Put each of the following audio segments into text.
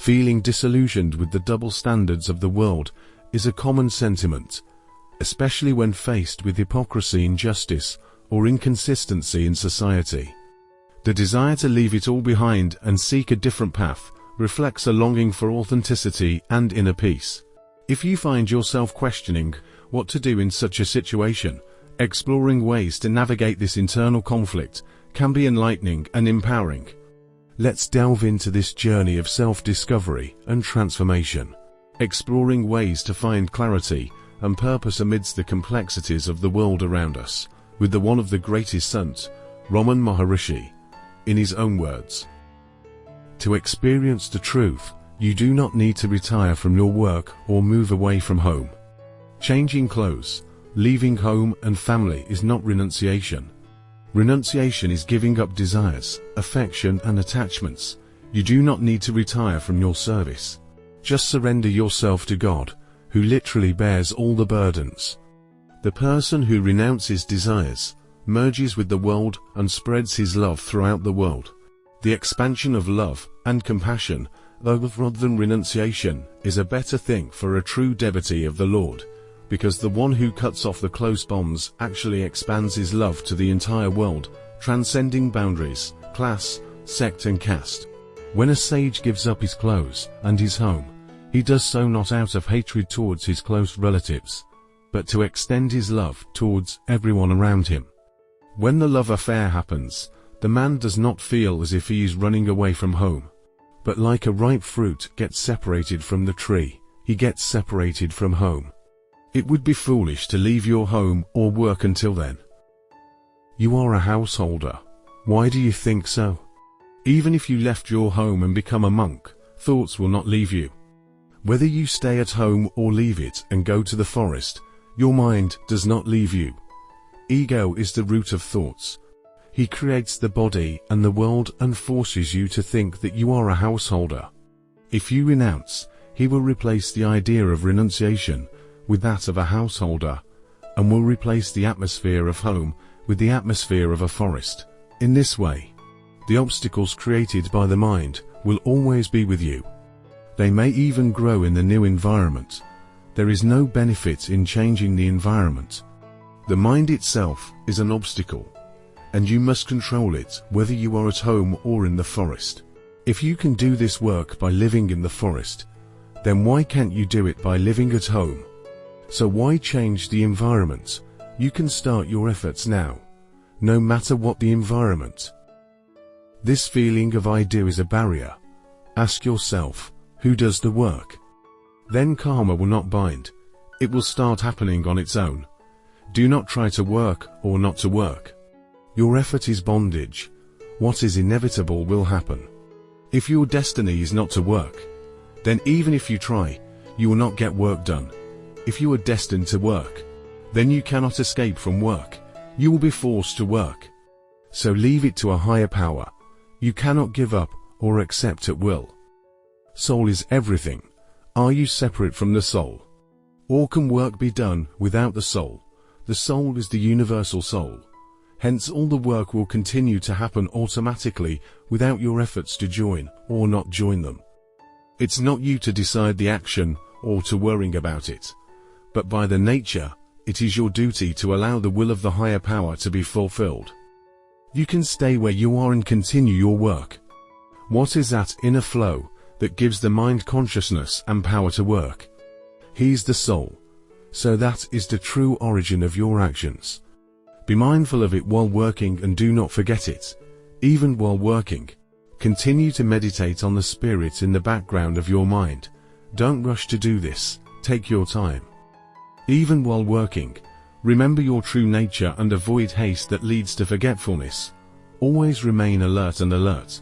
Feeling disillusioned with the double standards of the world is a common sentiment, especially when faced with hypocrisy, injustice, or inconsistency in society. The desire to leave it all behind and seek a different path reflects a longing for authenticity and inner peace. If you find yourself questioning what to do in such a situation, exploring ways to navigate this internal conflict can be enlightening and empowering. Let's delve into this journey of self-discovery and transformation, exploring ways to find clarity and purpose amidst the complexities of the world around us, with one of the greatest saints, Raman Maharishi, in his own words. To experience the truth, you do not need to retire from your work or move away from home. Changing clothes, leaving home and family is not renunciation. Renunciation is giving up desires, affection and attachments. You do not need to retire from your service. Just surrender yourself to God, who literally bears all the burdens. The person who renounces desires, merges with the world and spreads his love throughout the world. The expansion of love and compassion, rather than renunciation, is a better thing for a true devotee of the Lord, because the one who cuts off the close bonds actually expands his love to the entire world, transcending boundaries, class, sect and caste. When a sage gives up his clothes and his home, he does so not out of hatred towards his close relatives, but to extend his love towards everyone around him. When the love affair happens, the man does not feel as if he is running away from home, but like a ripe fruit gets separated from the tree, he gets separated from home. It would be foolish to leave your home or work until then. You are a householder. Why do you think so? Even if you left your home and become a monk, thoughts will not leave you. Whether you stay at home or leave it and go to the forest, your mind does not leave you. Ego is the root of thoughts. He creates the body and the world and forces you to think that you are a householder. If you renounce, he will replace the idea of renunciation with that of a householder, and will replace the atmosphere of home with the atmosphere of a forest. In this way, the obstacles created by the mind will always be with you. They may even grow in the new environment. There is no benefit in changing the environment. The mind itself is an obstacle, and you must control it whether you are at home or in the forest. If you can do this work by living in the forest, then why can't you do it by living at home? So why change the environment? You can start your efforts now, no matter what the environment. This feeling of I do is a barrier. Ask yourself, who does the work? Then karma will not bind. It will start happening on its own. Do not try to work or not to work. Your effort is bondage. What is inevitable will happen. If your destiny is not to work, then even if you try, you will not get work done. If you are destined to work, then you cannot escape from work. You will be forced to work. So leave it to a higher power. You cannot give up or accept at will. Soul is everything. Are you separate from the soul? Or can work be done without the soul? The soul is the universal soul. Hence all the work will continue to happen automatically without your efforts to join or not join them. It's not you to decide the action or to worrying about it, but by the nature, it is your duty to allow the will of the higher power to be fulfilled. You can stay where you are and continue your work. What is that inner flow that gives the mind consciousness and power to work? He's the soul. So that is the true origin of your actions. Be mindful of it while working and do not forget it. Even while working, continue to meditate on the spirit in the background of your mind. Don't rush to do this. Take your time. Even while working, remember your true nature and avoid haste that leads to forgetfulness. Always remain alert and alert.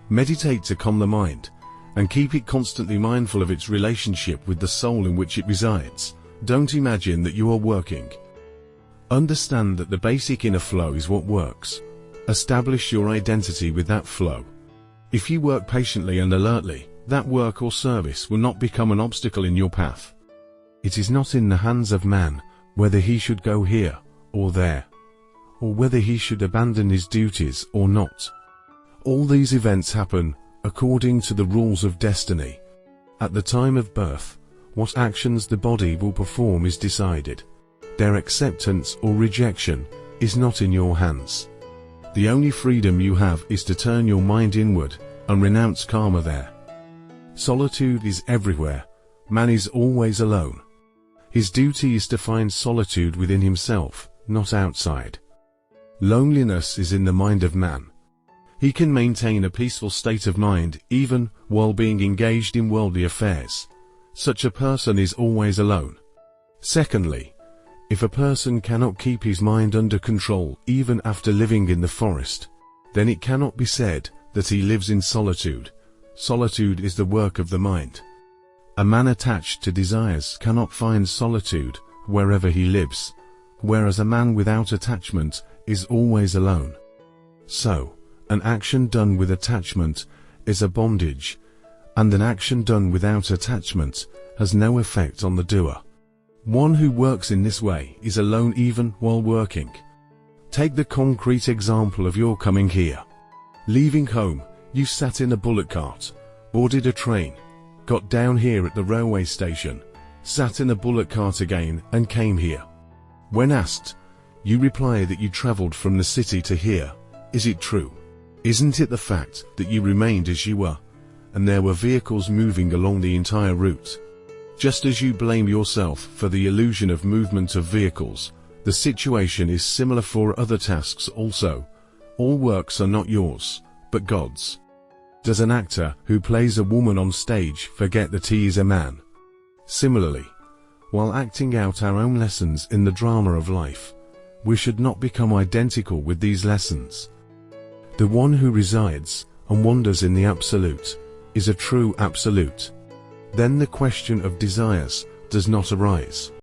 Meditate to calm the mind, and keep it constantly mindful of its relationship with the soul in which it resides. Don't imagine that you are working. Understand that the basic inner flow is what works. Establish your identity with that flow. If you work patiently and alertly, that work or service will not become an obstacle in your path. It is not in the hands of man whether he should go here or there, or whether he should abandon his duties or not. All these events happen according to the rules of destiny. At the time of birth, what actions the body will perform is decided. Their acceptance or rejection is not in your hands. The only freedom you have is to turn your mind inward and renounce karma there. Solitude is everywhere. Man is always alone. His duty is to find solitude within himself, not outside. Loneliness is in the mind of man. He can maintain a peaceful state of mind even while being engaged in worldly affairs. Such a person is always alone. Secondly, if a person cannot keep his mind under control even after living in the forest, then it cannot be said that he lives in solitude. Solitude is the work of the mind. A man attached to desires cannot find solitude wherever he lives, whereas a man without attachment is always alone. So, an action done with attachment is a bondage, and an action done without attachment has no effect on the doer. One who works in this way is alone even while working. Take the concrete example of your coming here. Leaving home, you sat in a bullock cart, boarded a train, got down here at the railway station, sat in a bullock cart again and came here. When asked, you reply that you travelled from the city to here. Is it true? Isn't it the fact that you remained as you were, and there were vehicles moving along the entire route? Just as you blame yourself for the illusion of movement of vehicles, the situation is similar for other tasks also. All works are not yours, but God's. Does an actor who plays a woman on stage forget that he is a man? Similarly, while acting out our own lessons in the drama of life, we should not become identical with these lessons. The one who resides and wanders in the Absolute is a true Absolute. Then the question of desires does not arise.